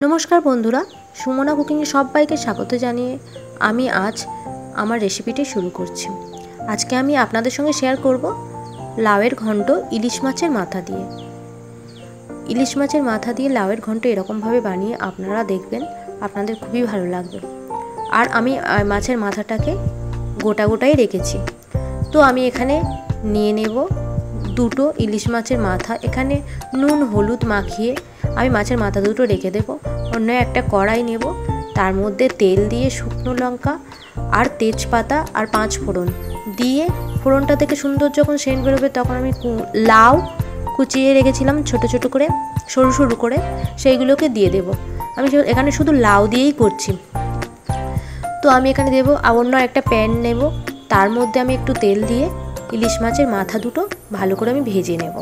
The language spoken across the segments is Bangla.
নমস্কার বন্ধুরা, সুমনা কুকিংয়ে সবাইকে স্বাগত জানিয়ে আমি আজ আমার রেসিপিটি শুরু করছি। আজকে আমি আপনাদের সঙ্গে শেয়ার করব লাউয়ের ঘন্ট ইলিশ মাছের মাথা দিয়ে। ইলিশ মাছের মাথা দিয়ে লাউয়ের ঘন্ট এরকমভাবে বানিয়ে আপনারা দেখবেন, আপনাদের খুবই ভালো লাগবে। আর আমি মাছের মাথাটাকে গোটা গোটাই রেখেছি। তো আমি এখানে নিয়ে নেব দুটো ইলিশ মাছের মাথা। এখানে নুন হলুদ মাখিয়ে আমি মাছের মাথা দুটো রেখে দেবো। অন্য একটা কড়াই নেব, তার মধ্যে তেল দিয়ে শুকনো লঙ্কা আর তেজপাতা আর 5 ফোড়ন দিয়ে, ফোড়নটা থেকে সুন্দর যখন সেন্ট বেরোবে তখন আমি লাউ কুচিয়ে রেখেছিলাম ছোট ছোট করে, সরু সরু করে, সেইগুলোকে দিয়ে দেব। আমি এখানে শুধু লাউ দিয়েই করছি। তো আমি এখানে দেবো, অন্য একটা প্যান নেব, তার মধ্যে আমি একটু তেল দিয়ে ইলিশ মাছের মাথা দুটো ভালো করে আমি ভেজে নেব।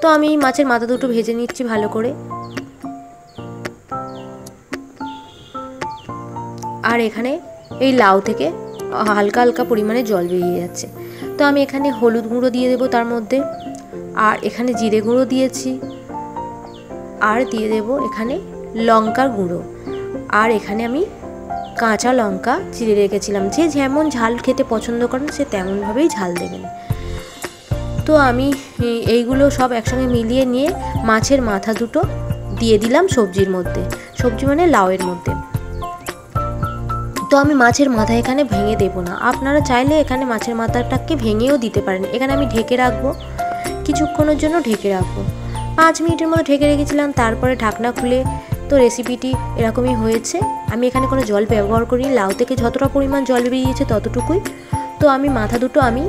তো আমি মাছের মাথা দুটো ভেজে নিচ্ছি ভালো করে। আর এখানে এই লাউ থেকে হালকা হালকা পরিমাণে জল বেরিয়ে যাচ্ছে। তো আমি এখানে হলুদ গুঁড়ো দিয়ে দেবো তার মধ্যে, আর এখানে জিরে গুঁড়ো দিয়েছি, আর দিয়ে দেব এখানে লঙ্কার গুঁড়ো, আর এখানে আমি কাঁচা লঙ্কা চিড়ে রেখেছিলাম। যে যেমন ঝাল খেতে পছন্দ করেন সে তেমনভাবেই ঝাল দেবেন। তো আমি এইগুলো সব একসঙ্গে মিলিয়ে নিয়ে মাছের মাথা দুটো দিয়ে দিলাম সবজির মধ্যে, সবজি মানে লাউয়ের মধ্যে। তো আমি মাছের মাথা এখানে ভেঙে দেবো না, আপনারা চাইলে এখানে মাছের মাথাটাকে ভেঙেও দিতে পারেন। এখানে আমি ঢেকে রাখবো, কিছুক্ষণের জন্য ঢেকে রাখবো। 5 মিনিটের মতো ঢেকে রেখেছিলাম, তারপরে ঢাকনা খুলে তো রেসিপিটি এরকমই হয়েছে। আমি এখানে কোনো জল ব্যবহার করি, লাউ থেকে যতটা পরিমাণ জল বেরিয়েছে ততটুকুই। তো আমি মাথা দুটো আমি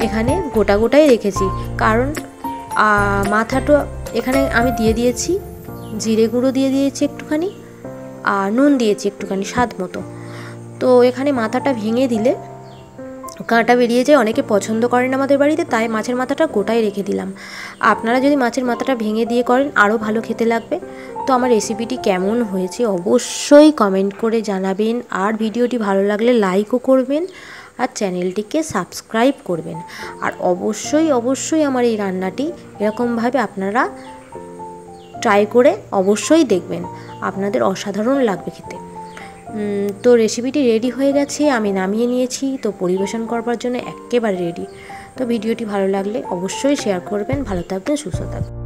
এখানে গোটা গোটাই রেখেছি, কারণ মাথাটা এখানে আমি দিয়ে দিয়েছি জিরে গুঁড়ো দিয়ে দিয়েছি একটুখানি, আর নুন দিয়েছি একটুখানি স্বাদ মতো। তো এখানে মাথাটা ভেঙে দিলে কাঁটা বেরিয়ে যায়, অনেকে পছন্দ করেন আমাদের বাড়িতে, তাই মাছের মাথাটা গোটাই রেখে দিলাম। আপনারা যদি মাছের মাথাটা ভেঙে দিয়ে করেন আরও ভালো খেতে লাগবে। তো আমার রেসিপিটি কেমন হয়েছে অবশ্যই কমেন্ট করে জানাবেন, আর ভিডিওটি ভালো লাগলে লাইকও করবেন, আর চ্যানেলটিকে সাবস্ক্রাইব করবেন। আর অবশ্যই অবশ্যই আমার এই রান্নাটি এরকমভাবে আপনারা ট্রাই করে অবশ্যই দেখবেন, আপনাদের অসাধারণ লাগবে খেতে। তো রেসিপিটি রেডি হয়ে গেছে, আমি নামিয়ে নিয়েছি। তো পরিবেশন করবার জন্য একেবারে রেডি। তো ভিডিওটি ভালো লাগলে অবশ্যই শেয়ার করবেন। ভালো থাকবেন, সুস্থ থাকবেন।